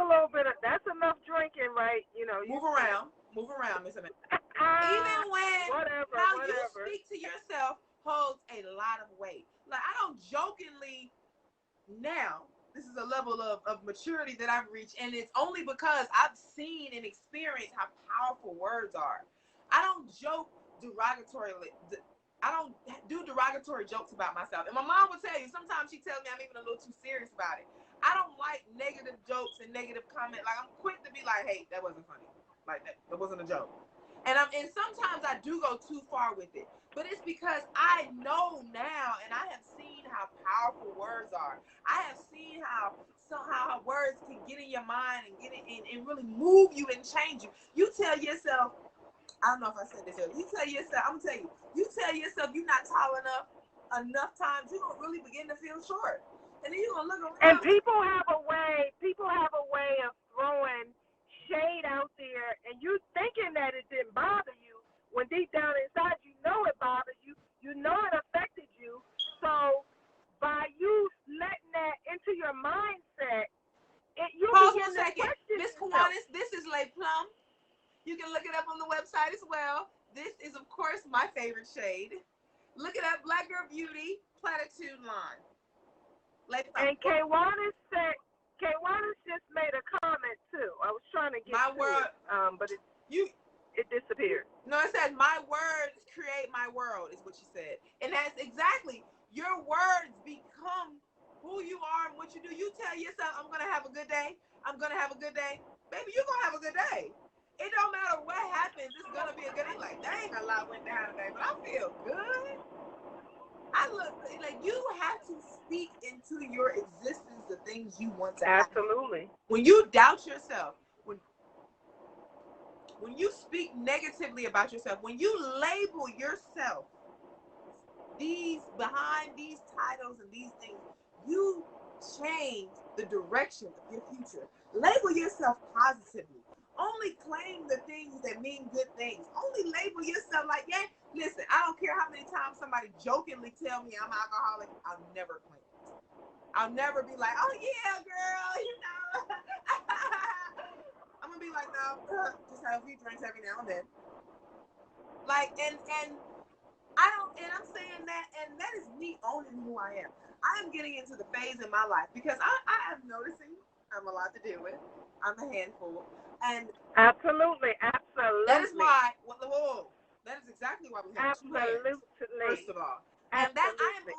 that's enough drinking, right? You know. Move around, Miss Amanda. Even when how you speak to yourself holds a lot of weight. Like, I don't jokingly now. This is a level of maturity that I've reached, and it's only because I've seen and experienced how powerful words are. I don't joke derogatorily. I don't do derogatory jokes about myself. And my mom will tell you, sometimes she tells me I'm even a little too serious about it. I don't like negative jokes and negative comments. Like, I'm quick to be like, hey, that wasn't funny. Like, that wasn't a joke. And sometimes I do go too far with it. But it's because I know now, and I have seen how powerful words are. I have seen how words can get in your mind and get it and really move you and change you. You tell yourself, I don't know if I said this earlier. You tell yourself, I'm gonna tell you, you tell yourself you're not tall enough times, you're gonna really begin to feel short. And then you're gonna look around. And people have a way of throwing shade out there, and you thinking that it didn't bother you, when deep down inside you know it bothered you, you know it affected you. So by you letting that into your mindset, you begin to question Miss Kiwanis, this is Lay Plum. You can look it up on the website as well. This is, of course, my favorite shade. Look it up, Black Girl Beauty Platitude Line. And Kiwanis just made a comment too. I was trying to get but it disappeared. No, it says my words create my world, is what she said. And that's exactly, your words become who you are and what you do. You tell yourself, I'm gonna have a good day. I'm gonna have a good day. Baby, you're gonna have a good day. It don't matter what happens, it's gonna be a good day. Like, dang, a lot went down today, but I feel good. I look like you have to speak into your existence the things you want to happen. Absolutely. When you doubt yourself, when you speak negatively about yourself, when you label yourself behind these titles and these things, you change the direction of your future. Label yourself positively. Only claim the things that mean good things. Only label yourself like, yeah, listen, I don't care how many times somebody jokingly tell me I'm an alcoholic, I'll never claim it. I'll never be like, oh yeah, girl, you know. I'm gonna be like, no, just have a few drinks every now and then. Like, and I'm saying that, and that is me owning who I am. I am getting into the phase in my life because I am noticing I'm a lot to deal with. I'm a handful. And absolutely. That is why. That is exactly why we have two hands. First of all, and that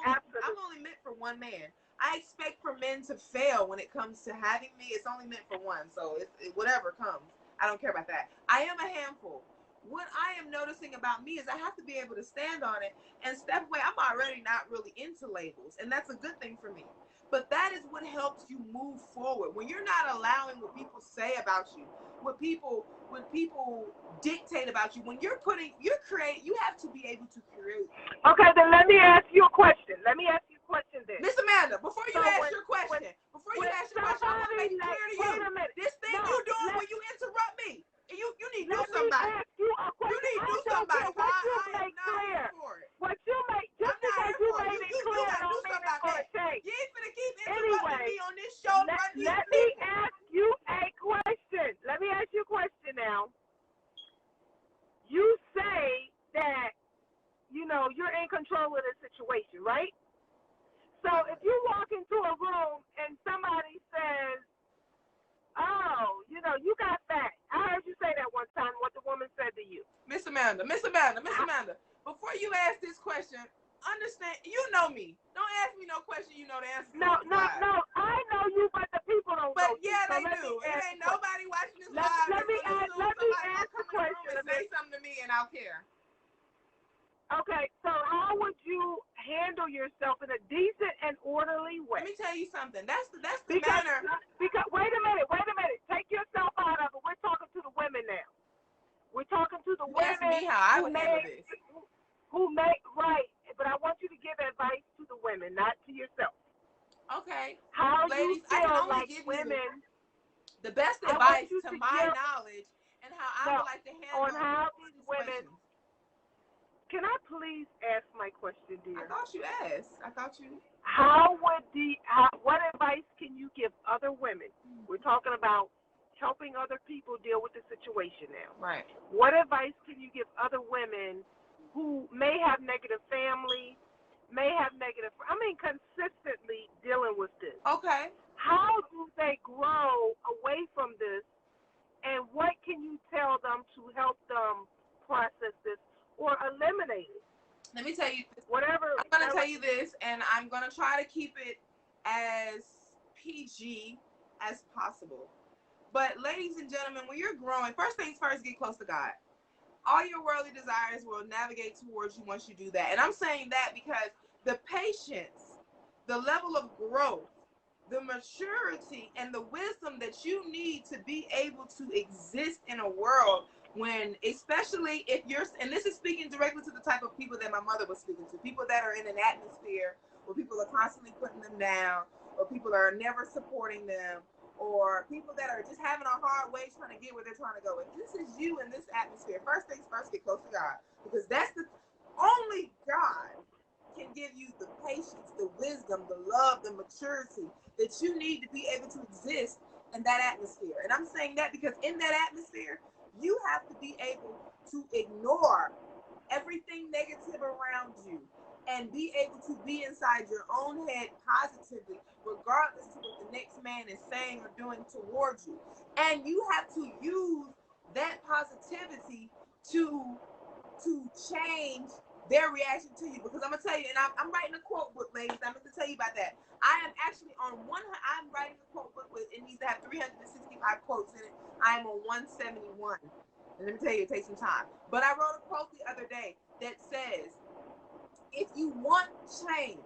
I'm only meant for one man. I expect for men to fail when it comes to having me. It's only meant for one. So whatever comes, I don't care about that. I am a handful. What I am noticing about me is I have to be able to stand on it and step away. I'm already not really into labels, and that's a good thing for me. But that is what helps you move forward. When you're not allowing what people say about you, what people dictate about you, when you have to be able to create. Okay, then let me ask you a question. then. Miss Amanda, before you ask your question, I want to make it clear to you. This thing you doing when you interrupt me, you need to do somebody. You need to do somebody. I am not here for it. What you make, just because you made it clear, don't mean it's going to change. You ain't finna keep interrupting me on this show. Let me ask you a question. Let me ask you a question now. You say that, you're in control of the situation, right? So if you walk into a room and somebody says, oh, you got fat. I heard you say that one time, what the woman said to you. Miss Amanda, before you ask this question, understand, you know me. Don't ask me no question you know the answer. No, I know you, but the people don't But go yeah, through. So they do. It ain't nobody watching this live let that's me gonna ask, assume let me somebody ask gonna come the in the room question. and say something to me and I'll care. Okay, so how would you handle yourself in a decent and orderly way? Let me tell you something. That's the Because manner. wait a minute. Take yourself out of it. We're talking to the women now. We're talking to the You women asking me how I would handle this. who make right, but I want you to give advice to the women, not to yourself. Okay. How Ladies, you feel I can only like give women, you the best I advice want you to to my give, knowledge and how I no, would like to handle on how these women. situations. Can I please ask my question, dear? I thought you asked. I thought you. What advice can you give other women? We're talking about helping other people deal with the situation now. Right. What advice can you give other women who may have negative family, consistently dealing with this? Okay. How do they grow away from this, and what can you tell them to help them process this or eliminate it? Let me tell you this. Whatever. I'm going to tell you this, and I'm going to try to keep it as PG as possible. But ladies and gentlemen, when you're growing, first things first, get close to God. All your worldly desires will navigate towards you once you do that. And I'm saying that because the patience, the level of growth, the maturity, and the wisdom that you need to be able to exist in a world when, especially if you're, and this is speaking directly to the type of people that my mother was speaking to, people that are in an atmosphere where people are constantly putting them down, or people are never supporting them, or people that are just having a hard way trying to get where they're trying to go. If this is you in this atmosphere, first things first, get close to God, because that's the only God can give you the patience, the wisdom, the love, the maturity that you need to be able to exist in that atmosphere. And I'm saying that because in that atmosphere, you have to be able to ignore everything negative around you and be able to be inside your own head positively, regardless of what the next man is saying or doing towards you. And you have to use that positivity to change their reaction to you. Because I'm gonna tell you, and I'm writing a quote book, ladies. I'm gonna tell you about that. I am actually I'm writing a quote book with, it needs to have 365 quotes in it. I am on 171. And let me tell you, it takes some time. But I wrote a quote the other day that says, if you want change,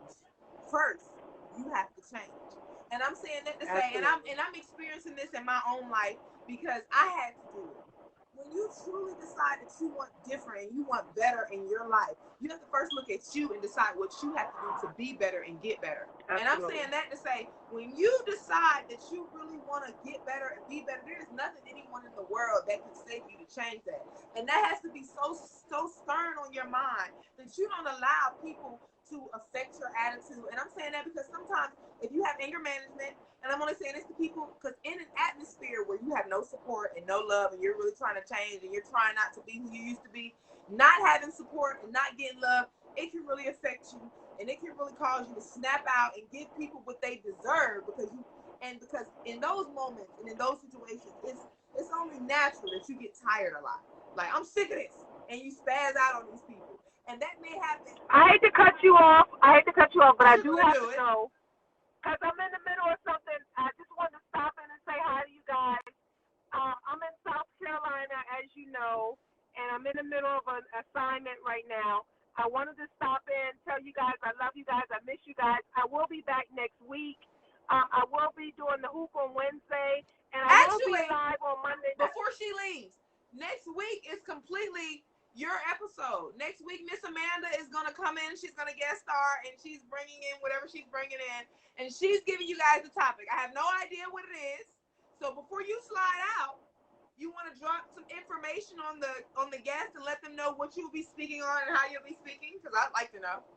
first you have to change. And I'm saying that to say, and I'm experiencing this in my own life because I had to do it. When you truly decide that you want different and you want better in your life, you have to first look at you and decide what you have to do to be better and get better. Absolutely. And I'm saying that to say, when you decide that you really want to get better and be better, there is nothing anyone in the world that can save you to change that. And that has to be so stern on your mind that you don't allow people to affect your attitude. And I'm saying that because sometimes if you have anger management, and I'm only saying this to people because in an atmosphere where you have no support and no love and you're really trying to change and you're trying not to be who you used to be, not having support and not getting love, it can really affect you, and it can really cause you to snap out and give people what they deserve because in those moments and in those situations, it's only natural that you get tired a lot. Like, I'm sick of this, and you spaz out on these people. And that may happen. I hate to cut you off, but I do have to go. Because I'm in the middle of something. I just wanted to stop in and say hi to you guys. I'm in South Carolina, as you know, and I'm in the middle of an assignment right now. I wanted to stop in, tell you guys I love you guys. I miss you guys. I will be back next week. I will be doing the hoop on Wednesday, and I will be live on Monday. Before she leaves, next week is completely your episode. Next week, Miss Amanda is going to come in. She's going to guest star, and she's bringing in whatever she's bringing in, and she's giving you guys the topic. I have no idea what it is. So before you slide out, you want to drop some information on the guest and let them know what you'll be speaking on and how you'll be speaking, because I'd like to know.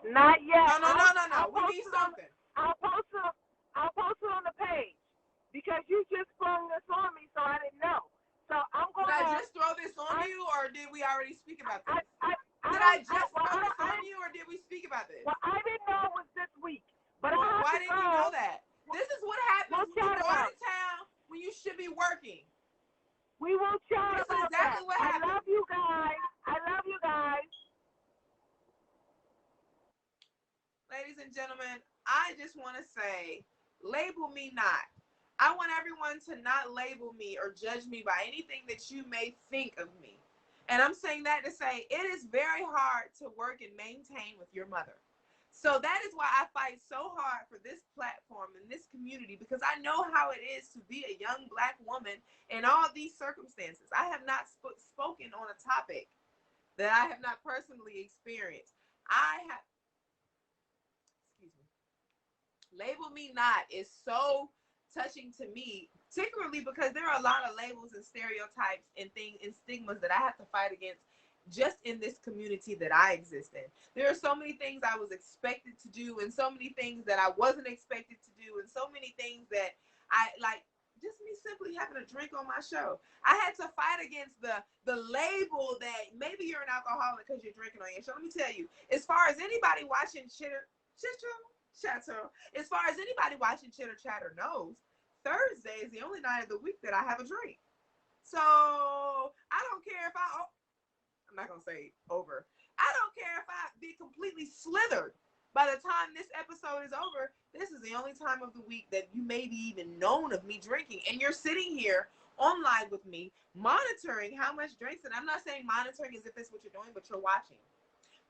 Not yet. No. We need something. I'll post it on the page because you just sprung this on me, so I didn't know. So I'm going to... Did I just throw this on you, or did we already speak about this? Did I just throw this on you, or did we speak about this? Well, I didn't know it was this week. But why didn't you know that? This is what happens when you go out of town when you should be working. We will chat about that. This is exactly what happened. I love you guys. Ladies and gentlemen, I just want to say Label me not. I want everyone to not label me or judge me by anything that you may think of me. And I'm saying that to say it is very hard to work and maintain with your mother. So that is why I fight so hard for this platform and this community, because I know how it is to be a young Black woman in all these circumstances. I have not spoken on a topic that I have not personally experienced. I have, excuse me, label me not is so touching to me, particularly because there are a lot of labels and stereotypes and things and stigmas that I have to fight against just in this community that I exist in. There are so many things I was expected to do and so many things that I wasn't expected to do and so many things that I like. Just me simply having a drink on my show, I had to fight against the label that maybe you're an alcoholic because you're drinking on your show. Let me tell you, as far as anybody watching Chitter, as far as anybody watching Chitter Chatter knows, Thursday is the only night of the week that I have a drink. So I don't care if I'm not going to say over. I don't care if I be completely slithered. By the time this episode is over, this is the only time of the week that you may be even known of me drinking. And you're sitting here on live with me, monitoring how much drinks. And I'm not saying monitoring as if it's what you're doing, but you're watching.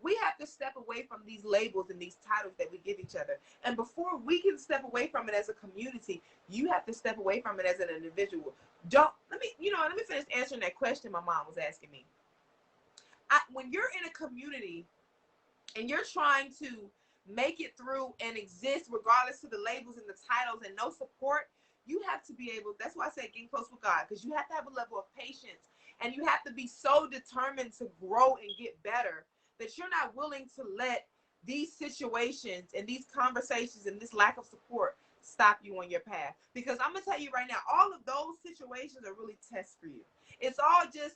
We have to step away from these labels and these titles that we give each other. And before we can step away from it as a community, you have to step away from it as an individual. Let me finish answering that question my mom was asking me. When you're in a community and you're trying to make it through and exist regardless of the labels and the titles and no support, you have to be able, that's why I say getting close with God, because you have to have a level of patience and you have to be so determined to grow and get better that you're not willing to let these situations and these conversations and this lack of support stop you on your path. Because I'm going to tell you right now, all of those situations are really tests for you. It's all just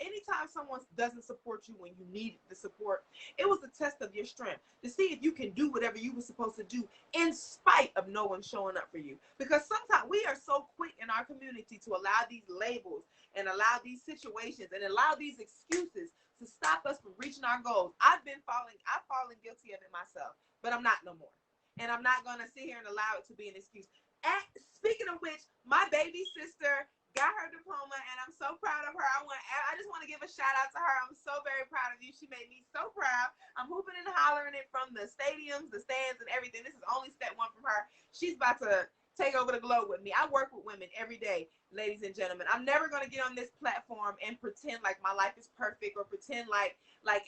anytime someone doesn't support you when you need the support, it was a test of your strength to see if you can do whatever you were supposed to do in spite of no one showing up for you. Because sometimes we are so quick in our community to allow these labels and allow these situations and allow these excuses to stop us from reaching our goals. I've fallen guilty of it myself, but I'm not no more. And I'm not going to sit here and allow it to be an excuse. And speaking of which, my baby sister got her diploma, and I'm so proud of her. I just want to give a shout out to her. I'm so very proud of you. She made me so proud. I'm hooping and hollering it from the stadiums, the stands, and everything. This is only step one from her. She's about to take over the globe with me. I work with women every day, ladies and gentlemen. I'm never going to get on this platform and pretend like my life is perfect or pretend like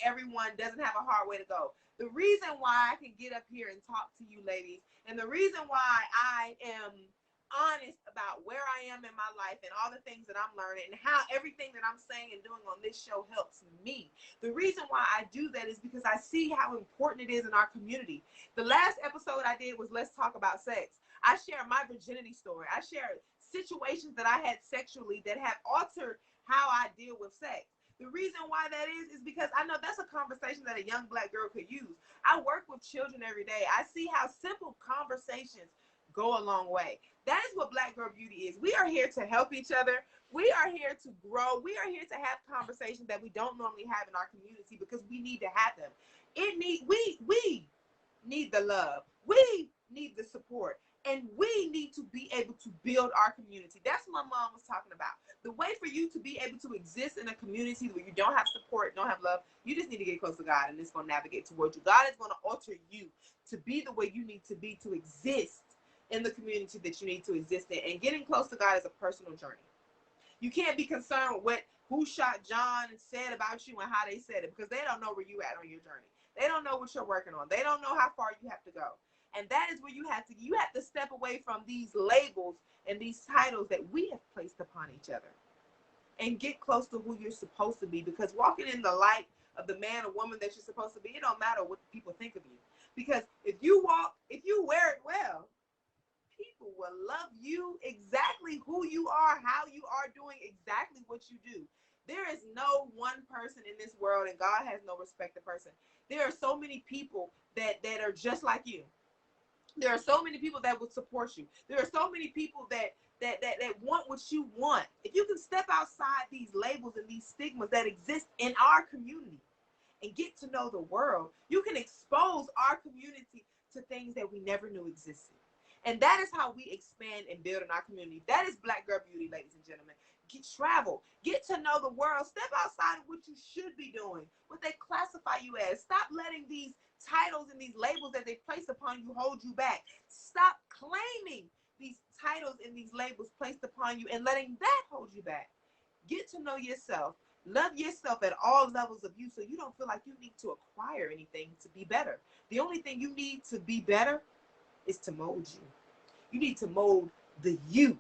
everyone doesn't have a hard way to go. The reason why I can get up here and talk to you ladies, and the reason why I am honest about where I am in my life and all the things that I'm learning and how everything that I'm saying and doing on this show helps me. The reason why I do that is because I see how important it is in our community. The last episode I did was Let's Talk About Sex. I share my virginity story. I share situations that I had sexually that have altered how I deal with sex. The reason why that is because I know that's a conversation that a young Black girl could use. I work with children every day. I see how simple conversations go a long way. That is what Black Girl Beauty is. We are here to help each other. We are here to grow. We are here to have conversations that we don't normally have in our community because we need to have them. We need the love. We need the support. And we need to be able to build our community. That's what my mom was talking about. The way for you to be able to exist in a community where you don't have support, don't have love, you just need to get close to God, and it's going to navigate towards you. God is going to alter you to be the way you need to be to exist in the community that you need to exist in. And getting close to God is a personal journey. You can't be concerned with who shot John and said about you and how they said it, because they don't know where you at on your journey. They don't know what you're working on. They don't know how far you have to go. And that is where you have to step away from these labels and these titles that we have placed upon each other and get close to who you're supposed to be. Because walking in the light of the man or woman that you're supposed to be, it don't matter what people think of you. Because if you wear it well, people will love you exactly who you are, how you are, doing exactly what you do. There is no one person in this world, and God has no respect to person. There are so many people that are just like you. There are so many people that would support you. There are so many people that want what you want. If you can step outside these labels and these stigmas that exist in our community and get to know the world, you can expose our community to things that we never knew existed. And that is how we expand and build in our community. That is Black Girl Beauty, ladies and gentlemen. Travel, get to know the world, step outside of what you should be doing, what they classify you as. Stop letting these titles and these labels that they place upon you hold you back. Stop claiming these titles and these labels placed upon you and letting that hold you back. Get to know yourself. Love yourself at all levels of you so you don't feel like you need to acquire anything to be better. The only thing you need to be better is to mold you. You need to mold the you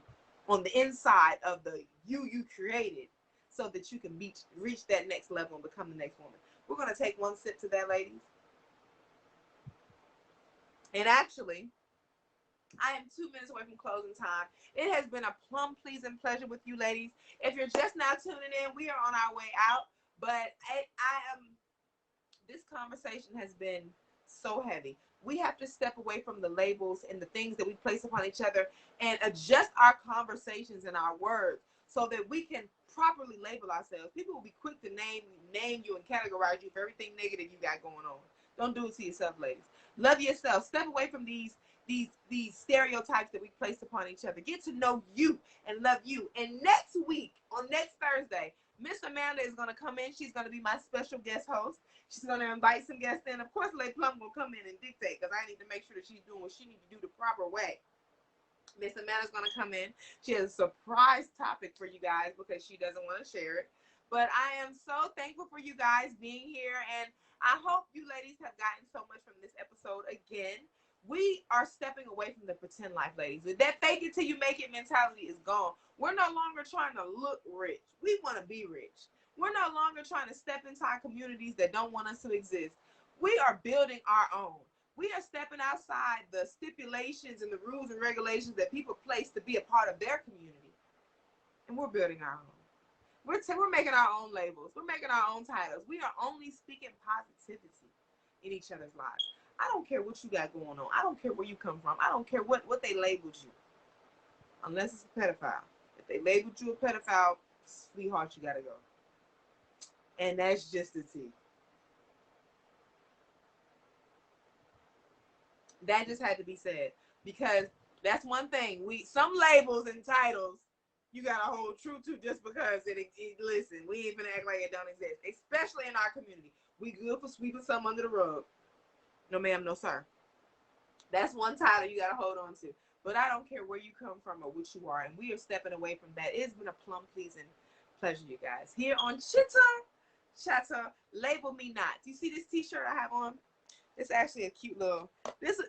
on the inside of the you created so that you can reach that next level and become the next woman. We're going to take one sip to that, ladies. And actually, I am 2 minutes away from closing time. It has been a plum pleasing pleasure with you, ladies. If you're just now tuning in, we are on our way out. But this conversation has been so heavy. We have to step away from the labels and the things that we place upon each other and adjust our conversations and our words so that we can properly label ourselves. People will be quick to name you and categorize you for everything negative you got going on. Don't do it to yourself, ladies. Love yourself. Step away from these stereotypes that we place upon each other. Get to know you and love you. And next week, on next Thursday, Miss Amanda is going to come in. She's going to be my special guest host. She's going to invite some guests in. Of course, Lady Plum will come in and dictate because I need to make sure that she's doing what she needs to do the proper way. Miss Amanda's going to come in. She has a surprise topic for you guys because she doesn't want to share it. But I am so thankful for you guys being here. And I hope you ladies have gotten so much from this episode. Again, we are stepping away from the pretend life, ladies. That fake it till you make it mentality is gone. We're no longer trying to look rich. We want to be rich. We're no longer trying to step inside communities that don't want us to exist. We are building our own. We are stepping outside the stipulations and the rules and regulations that people place to be a part of their community. And we're building our own. We're making our own labels. We're making our own titles. We are only speaking positivity in each other's lives. I don't care what you got going on. I don't care where you come from. I don't care what they labeled you. Unless it's a pedophile. If they labeled you a pedophile, sweetheart, you got to go. And that's just the tea. That just had to be said. Because that's one thing. Some labels and titles you got to hold true to just because listen, we ain't gonna act like it don't exist. Especially in our community. We good for sweeping something under the rug. No ma'am, no sir. That's one title you got to hold on to. But I don't care where you come from or what you are. And we are stepping away from that. It's been a plum pleasing pleasure, you guys. Here on Chitter, label me not. Do you see this t-shirt I have on? It's actually a cute little, this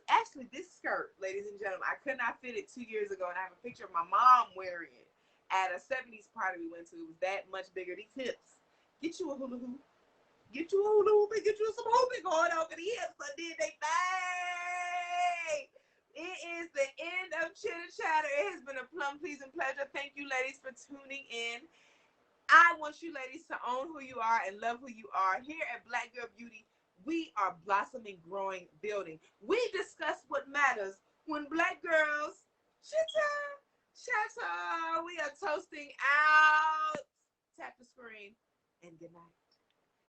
skirt, ladies and gentlemen, I could not fit it 2 years ago. And I have a picture of my mom wearing it at a 70s party we went to. It was that much bigger. These hips. Get you a hula hoop. Get you a hula hoop and get you some hooping going over the hips. So did they thing. It is the end of Chitter Chatter. It has been a plum pleasing pleasure. Thank you, ladies, for tuning in. I want you ladies to own who you are and love who you are. Here at Black Girl Beauty, we are blossoming, growing, building. We discuss what matters when Black girls chatter. We are toasting out. Tap the screen and good night.